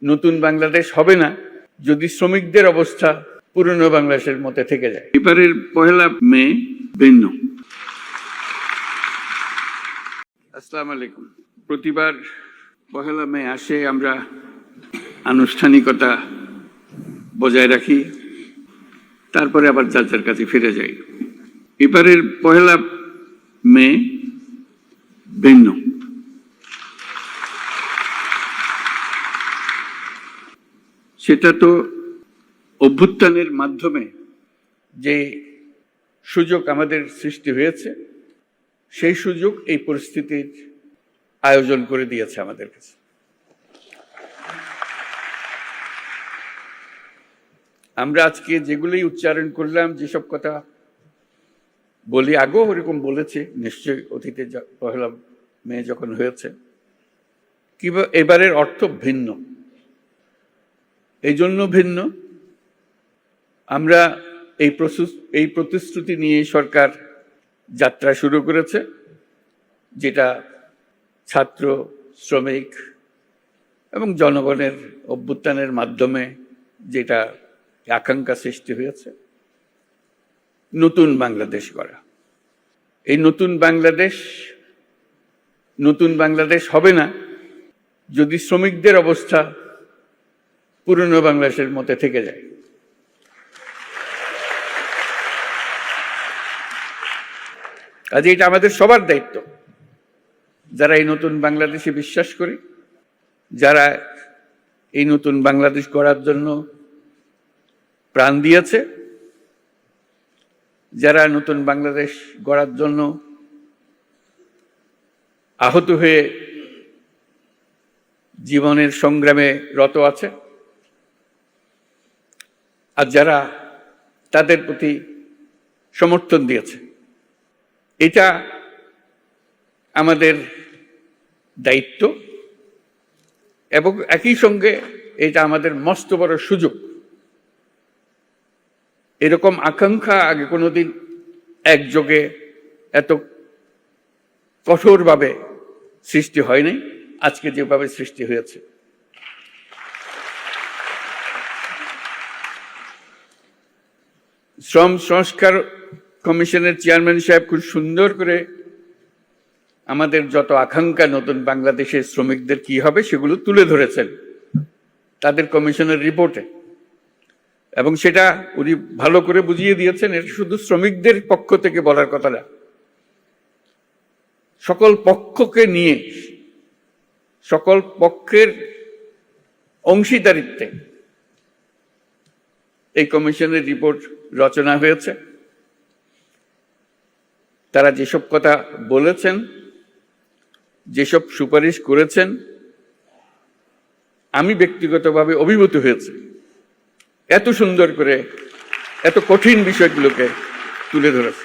নতুন বাংলাদেশ হবে না যদি শ্রমিকদের অবস্থা পুরনো বাংলাদেশের মধ্যে থেকে যায়। এবারের 1 মে ভিন্ন। আসসালামু আলাইকুম। প্রতিবার 1 মে আসে, আমরা আনুষ্ঠানিকতা বজায় রাখি, তারপরে আবার যার কাছে ফিরে যাই। এবারের 1 মে ভিন্ন। সেটা তো অভ্যুত্থানের মাধ্যমে যে সুযোগ আমাদের সৃষ্টি হয়েছে, সেই সুযোগ এই পরিস্থিতির আয়োজন করে দিয়েছে আমাদের কাছে। আমরা আজকে যেগুলোই উচ্চারণ করলাম, যেসব কথা বলি, আগেও ওরকম বলেছি নিশ্চয়ই অতীতে 1 মে যখন হয়েছে, কিংবা এবারের অর্থ ভিন্ন। এই জন্য ভিন্ন, আমরা এই প্রতিশ্রুতি নিয়ে সরকার যাত্রা শুরু করেছে, যেটা ছাত্র, শ্রমিক এবং জনগণের অভ্যুত্থানের মাধ্যমে যেটা আকাঙ্ক্ষা সৃষ্টি হয়েছে, নতুন বাংলাদেশ গড়া। এই নতুন বাংলাদেশ হবে না যদি শ্রমিকদের অবস্থা পুরনো বাংলাদেশের মধ্যে থেকে যায়। কাজে এটা আমাদের সবার দায়িত্ব, যারা এই নতুন বাংলাদেশে বিশ্বাস করি, যারা এই নতুন বাংলাদেশ গড়ার জন্য প্রাণ দিয়েছে, যারা নতুন বাংলাদেশ গড়ার জন্য আহত হয়ে জীবনের সংগ্রামে রত আছে, আর যারা তাদের প্রতি সমর্থন দিয়েছে। এটা আমাদের দায়িত্ব এবং একই সঙ্গে এটা আমাদের মস্ত বড় সুযোগ। এরকম আকাঙ্ক্ষা আগে কোনোদিন একযোগে এত কঠোরভাবে সৃষ্টি হয়নি, আজকে যেভাবে সৃষ্টি হয়েছে। শ্রম সংস্কার কমিশনের চেয়ারম্যান সাহেব খুব সুন্দর করে আমাদের যত আকাঙ্ক্ষা নতুন বাংলাদেশের শ্রমিকদের কি হবে সেগুলো তুলে ধরেছেন তাদের কমিশনের রিপোর্টে, এবং সেটা উনি ভালো করে বুঝিয়ে দিয়েছেন। এটা শুধু শ্রমিকদের পক্ষ থেকে বলার কথা না, সকল পক্ষকে নিয়ে, সকল পক্ষের অংশীদারিত্বে এই কমিশনের রিপোর্ট রচনা হয়েছে। তারা যেসব কথা বলেছেন, যেসব সুপারিশ করেছেন, আমি ব্যক্তিগতভাবে অভিভূত হয়েছি। এত সুন্দর করে এত কঠিন বিষয়গুলোকে তুলে ধরেছে।